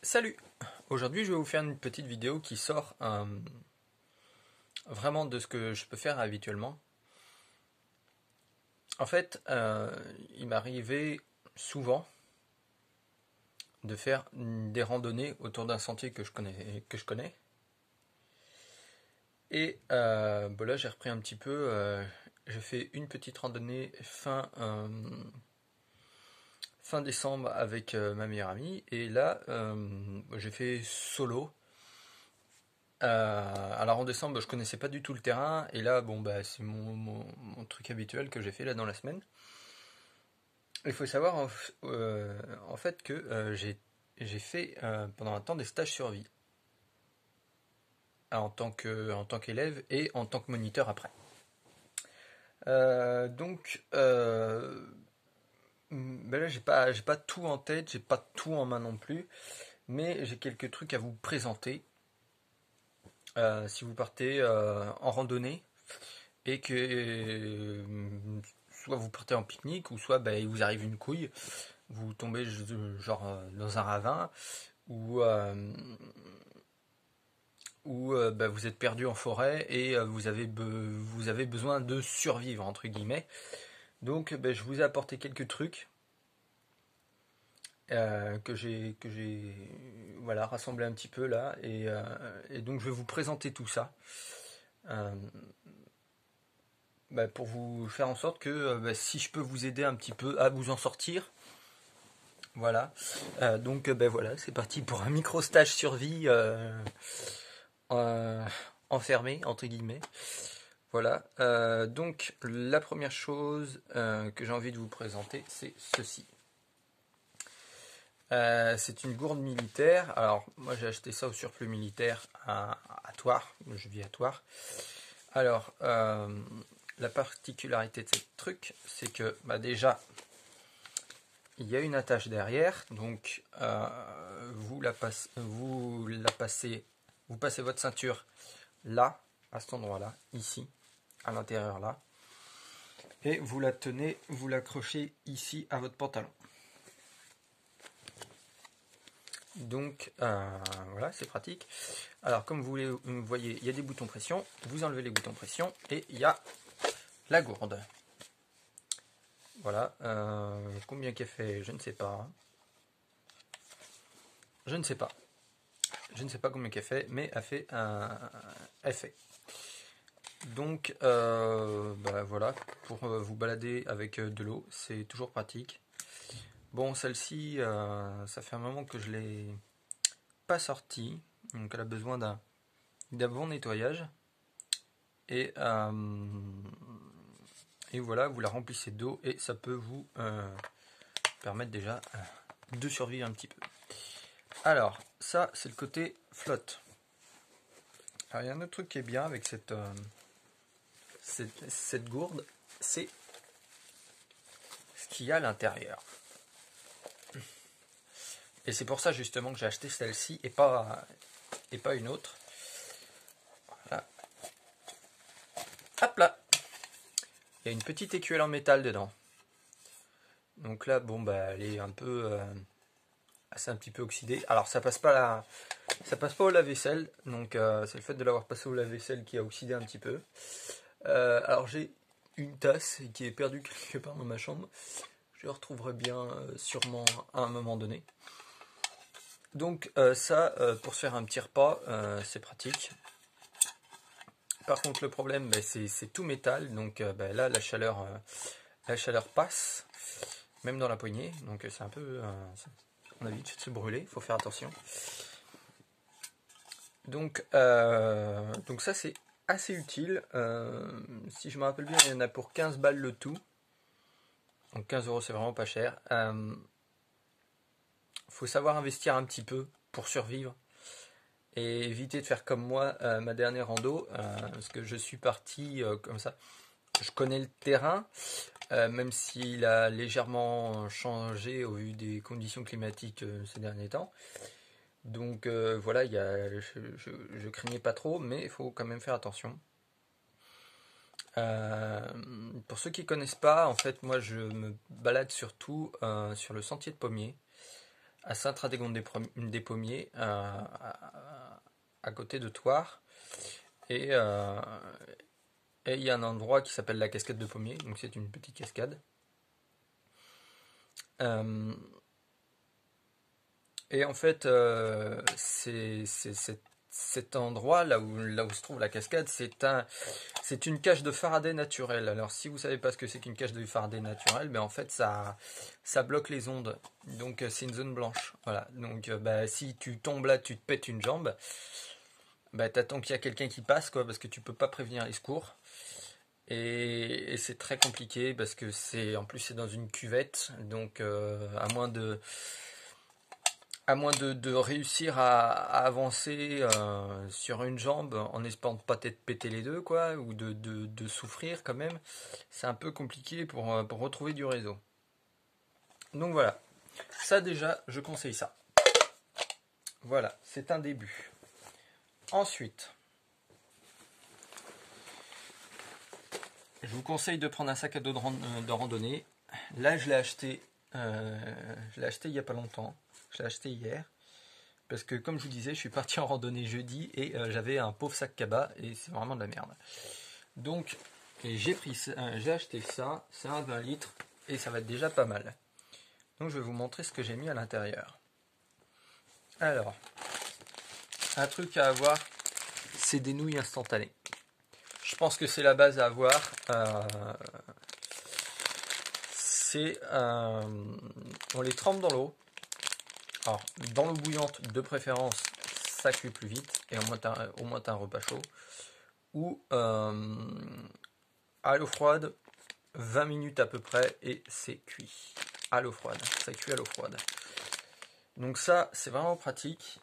Salut! Aujourd'hui je vais vous faire une petite vidéo qui sort vraiment de ce que je peux faire habituellement. En fait, il m'arrivait souvent de faire des randonnées autour d'un sentier que je connais. Et bon là j'ai repris un petit peu, j'ai fait une petite randonnée fin décembre avec ma meilleure amie. Et là j'ai fait solo. Alors en décembre, je connaissais pas du tout le terrain, et là, bon, bah, c'est mon truc habituel que j'ai fait là dans la semaine. Il faut savoir en fait que j'ai fait pendant un temps des stages survie en tant qu'élève et en tant que moniteur après. Donc, ben là, j'ai pas tout en tête, j'ai pas tout en main non plus, mais j'ai quelques trucs à vous présenter. Si vous partez en randonnée, et que soit vous partez en pique-nique, ou soit bah, il vous arrive une couille, vous tombez genre dans un ravin, ou bah, vous êtes perdu en forêt et vous avez besoin de survivre, entre guillemets. Donc bah, je vous ai apporté quelques trucs que j'ai voilà, rassemblé un petit peu là, et donc je vais vous présenter tout ça. Euh, Bah, pour vous faire en sorte que bah, si je peux vous aider un petit peu à vous en sortir, voilà. Donc ben voilà, c'est parti pour un micro stage survie euh, enfermé entre guillemets. Voilà. Donc la première chose que j'ai envie de vous présenter, c'est ceci. C'est une gourde militaire. Alors moi j'ai acheté ça au surplus militaire à Thouars. Je vis à Thouars. Alors la particularité de ce truc, c'est que bah, déjà il y a une attache derrière, donc vous passez votre ceinture là, à cet endroit-là, ici, à l'intérieur là, et vous la tenez, vous l'accrochez ici à votre pantalon. Donc voilà, c'est pratique. Alors comme vous voyez, il y a des boutons pression, vous enlevez les boutons pression, et il y a la gourde. Voilà, combien qu'elle fait, je ne sais pas. Je ne sais pas. Je ne sais pas combien qu'elle fait, mais elle fait un effet. Donc bah voilà, pour vous balader avec de l'eau, c'est toujours pratique. Bon, celle-ci, ça fait un moment que je l'ai pas sortie, donc elle a besoin d'un bon nettoyage. Et, et voilà, vous la remplissez d'eau et ça peut vous permettre déjà de survivre un petit peu. Alors, ça c'est le côté flotte. Alors il y a un autre truc qui est bien avec cette gourde, c'est ce qu'il y a à l'intérieur. Et c'est pour ça justement que j'ai acheté celle-ci et pas une autre. Voilà. Hop là. Il y a une petite écuelle en métal dedans. Donc là, bon bah elle est un peu c'est un petit peu oxydée. Alors ça passe pas au lave-vaisselle, donc c'est le fait de l'avoir passé au lave-vaisselle qui a oxydé un petit peu. Alors j'ai une tasse qui est perdue quelque part dans ma chambre. Je la retrouverai bien sûrement à un moment donné. Donc ça, pour se faire un petit repas, c'est pratique. Par contre, le problème, bah, c'est tout métal, donc bah, là, la chaleur passe, même dans la poignée, donc c'est un peu, on a vite de se brûler, il faut faire attention. Donc ça, c'est assez utile. Si je me rappelle bien, il y en a pour 15 balles le tout. Donc 15 euros, c'est vraiment pas cher. Faut savoir investir un petit peu pour survivre. Et éviter de faire comme moi ma dernière rando, parce que je suis parti comme ça. Je connais le terrain, même s'il a légèrement changé au vu des conditions climatiques ces derniers temps. Donc voilà, je craignais pas trop, mais il faut quand même faire attention. Pour ceux qui connaissent pas, en fait, moi je me balade surtout sur le sentier de pommier. à Saint-Radégonde-des-Pommiers, à côté de Thouars. Et il y a un endroit qui s'appelle la cascade de Pommiers, donc c'est une petite cascade. Et en fait, cet endroit là où se trouve la cascade, c'est une cage de Faraday naturelle. Alors si vous savez pas ce que c'est qu'une cage de Faraday naturelle, ben en fait ça bloque les ondes. Donc c'est une zone blanche. Voilà. Donc si tu tombes là, tu te pètes une jambe. T'attends qu'il y a quelqu'un qui passe, quoi, parce que tu peux pas prévenir les secours. Et c'est très compliqué parce que en plus c'est dans une cuvette, donc à moins de réussir à avancer sur une jambe en espérant de pas t'être péter les deux, quoi, ou de souffrir quand même, c'est un peu compliqué pour retrouver du réseau. Donc voilà, ça déjà, je conseille ça. Voilà, c'est un début. Ensuite, je vous conseille de prendre un sac à dos de randonnée. Là, je l'ai acheté il n'y a pas longtemps. Je l'ai acheté hier. Parce que, comme je vous disais, je suis parti en randonnée jeudi et j'avais un pauvre sac cabas et c'est vraiment de la merde. Donc, j'ai acheté ça. C'est un 20 litres et ça va être déjà pas mal. Donc, je vais vous montrer ce que j'ai mis à l'intérieur. Alors, un truc à avoir, c'est des nouilles instantanées. Je pense que c'est la base à avoir. On les trempe dans l'eau. Alors, dans l'eau bouillante de préférence, ça cuit plus vite et au moins t'as un repas chaud. Ou à l'eau froide, 20 minutes à peu près et c'est cuit. À l'eau froide, ça cuit à l'eau froide. Donc ça, c'est vraiment pratique.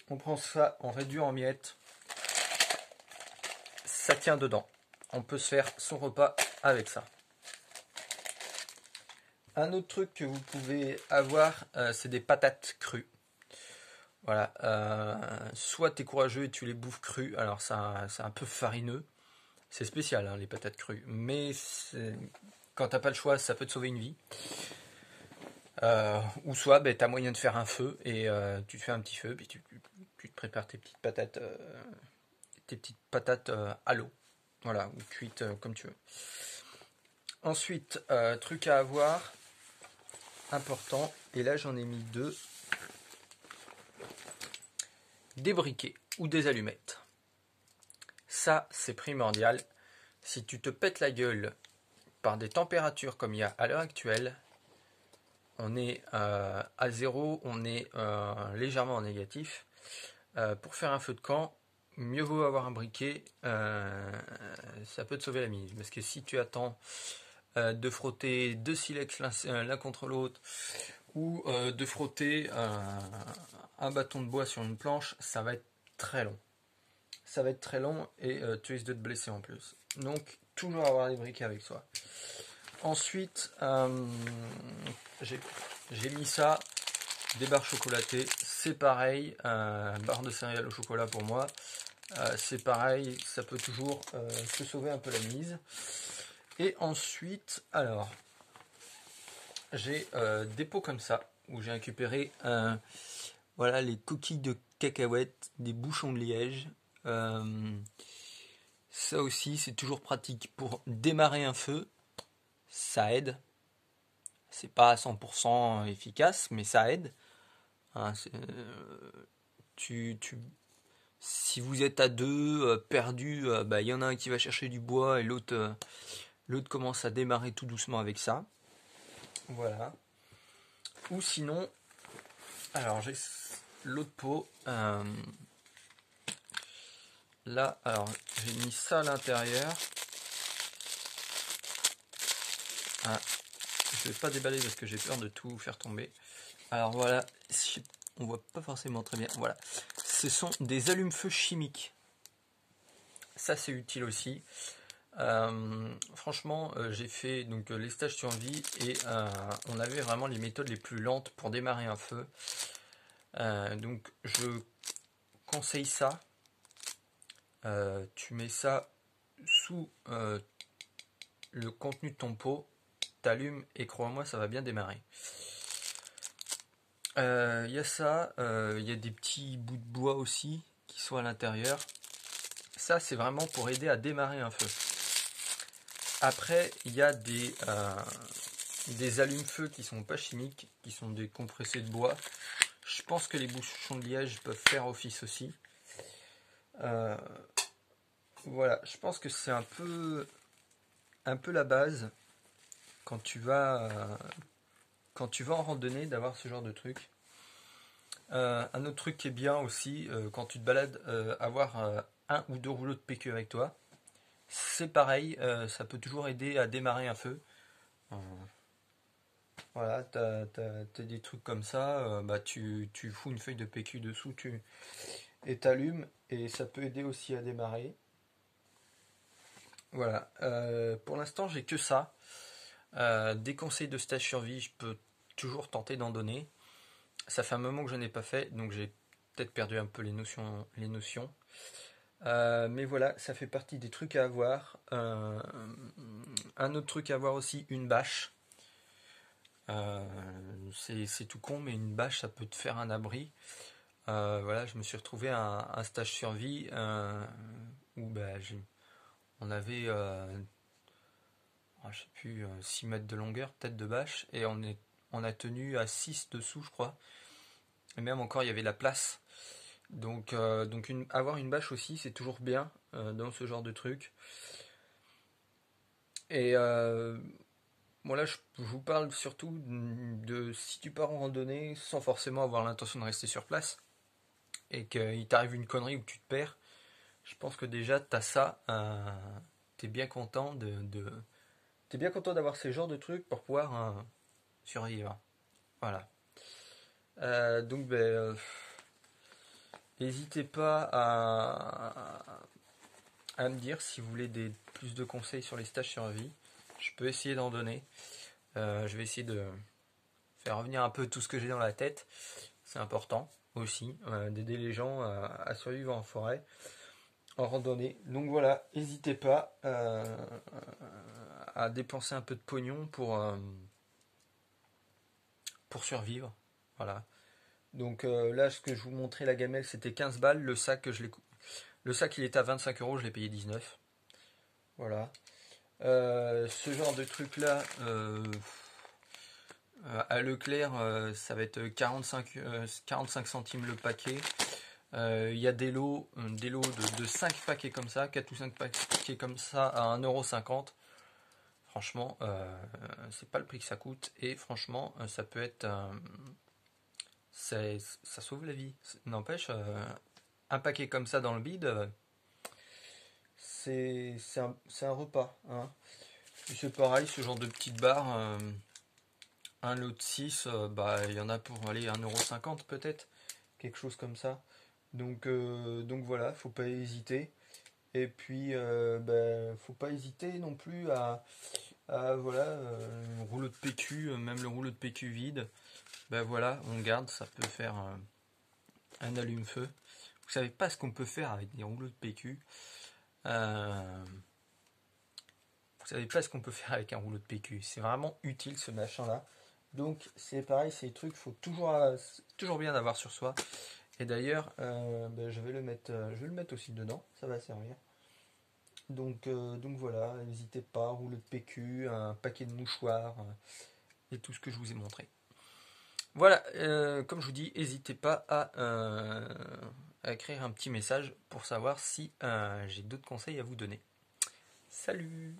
On prend ça, on réduit en miettes. Ça tient dedans. On peut se faire son repas avec ça. Un autre truc que vous pouvez avoir, c'est des patates crues. Voilà. Soit tu es courageux et tu les bouffes crues. Alors c'est un peu farineux. C'est spécial, hein, les patates crues. Mais quand t'as pas le choix, ça peut te sauver une vie. Ou soit tu as moyen de faire un feu et tu te fais un petit feu. Puis tu te prépares tes petites patates à l'eau. Voilà, ou cuites comme tu veux. Ensuite, truc à avoir, important, et là j'en ai mis 2, des briquets ou des allumettes. Ça, c'est primordial. Si tu te pètes la gueule par des températures comme il y a à l'heure actuelle, on est à 0, on est légèrement en négatif. Pour faire un feu de camp, mieux vaut avoir un briquet, ça peut te sauver la mise. Parce que si tu attends de frotter 2 silex l'un contre l'autre, ou de frotter un bâton de bois sur une planche, ça va être très long. Ça va être très long et tu risques de te blesser en plus. Donc, toujours avoir les briquets avec soi. Ensuite, j'ai mis ça, des barres chocolatées. C'est pareil, barre de céréales au chocolat pour moi. C'est pareil, ça peut toujours se sauver un peu la mise. Et ensuite, alors, j'ai des pots comme ça, où j'ai récupéré voilà, les coquilles de cacahuètes, des bouchons de liège. Ça aussi, c'est toujours pratique pour démarrer un feu. Ça aide. C'est pas à 100% efficace, mais ça aide. Hein, si vous êtes à deux, perdus, y en a un qui va chercher du bois et l'autre commence à démarrer tout doucement avec ça. Voilà. Ou sinon, alors j'ai l'autre pot. Là, alors j'ai mis ça à l'intérieur. Je vais pas déballer parce que j'ai peur de tout faire tomber. Alors voilà, on voit pas forcément très bien. Voilà, ce sont des allumes-feu chimiques. Ça c'est utile aussi. Franchement, j'ai fait donc les stages survie et on avait vraiment les méthodes les plus lentes pour démarrer un feu. Donc je conseille ça. Tu mets ça sous le contenu de ton pot, t'allumes et crois-moi ça va bien démarrer. Il y a ça, il y a des petits bouts de bois aussi qui sont à l'intérieur. Ça, c'est vraiment pour aider à démarrer un feu. Après, il y a des allumes-feu qui sont pas chimiques, qui sont des compressés de bois. Je pense que les bouchons de liège peuvent faire office aussi. Voilà, je pense que c'est un peu la base quand tu vas en randonnée d'avoir ce genre de truc. Un autre truc qui est bien aussi, quand tu te balades, avoir un ou deux rouleaux de PQ avec toi. C'est pareil, ça peut toujours aider à démarrer un feu. Euh, voilà, t'as des trucs comme ça, bah tu fous une feuille de PQ dessous, et t'allumes, et ça peut aider aussi à démarrer. Voilà, pour l'instant j'ai que ça. Des conseils de stage survie, je peux toujours tenter d'en donner. Ça fait un moment que je n'ai pas fait, donc j'ai peut-être perdu un peu les notions. Mais voilà, ça fait partie des trucs à avoir. Un autre truc à avoir aussi, une bâche. C'est tout con, mais une bâche, ça peut te faire un abri. Voilà, je me suis retrouvé à un stage survie où bah, on avait, je sais plus, 6 mètres de longueur, tête de bâche, et on a tenu à 6 dessous, je crois. Et même encore, il y avait la place. Donc avoir une bâche aussi, c'est toujours bien dans ce genre de truc. Et bon là, je vous parle surtout de si tu pars en randonnée sans forcément avoir l'intention de rester sur place et qu'il t'arrive une connerie ou que tu te perds, je pense que déjà t'as ça, t'es bien content t'es bien content d'avoir ce genre de trucs pour pouvoir survivre. Voilà. Donc ben, n'hésitez pas à me dire si vous voulez plus de conseils sur les stages survie. Je peux essayer d'en donner. Je vais essayer de faire revenir un peu tout ce que j'ai dans la tête. C'est important aussi d'aider les gens à survivre en forêt, en randonnée. Donc voilà, n'hésitez pas à dépenser un peu de pognon pour survivre. Voilà. Donc là, ce que je vous montrais, la gamelle, c'était 15 balles. Le sac, il est à 25 €, je l'ai payé 19. Voilà. Ce genre de truc là, à Leclerc, ça va être 45 centimes le paquet. Il y a des lots de 5 paquets comme ça, 4 ou 5 paquets comme ça à 1,50 €. Franchement, c'est pas le prix que ça coûte. Et franchement, ça peut être. Ça sauve la vie. N'empêche, un paquet comme ça dans le bide, c'est un repas. Hein. C'est pareil, ce genre de petite barre, un lot de 6, bah, il y en a pour aller 1,50 € peut-être, quelque chose comme ça. Donc voilà, faut pas hésiter. Et puis, faut pas hésiter non plus voilà, un rouleau de PQ, même le rouleau de PQ vide, ben voilà, on garde, ça peut faire un allume-feu. Vous savez pas ce qu'on peut faire avec des rouleaux de PQ. Vous savez pas ce qu'on peut faire avec un rouleau de PQ. C'est vraiment utile ce machin-là. Donc c'est pareil, ces trucs, faut toujours bien d'avoir sur soi. Et d'ailleurs, je vais le mettre aussi dedans, ça va servir. Donc voilà, n'hésitez pas, rouleau de PQ, un paquet de mouchoirs et tout ce que je vous ai montré. Voilà, comme je vous dis, n'hésitez pas à écrire un petit message pour savoir si j'ai d'autres conseils à vous donner. Salut!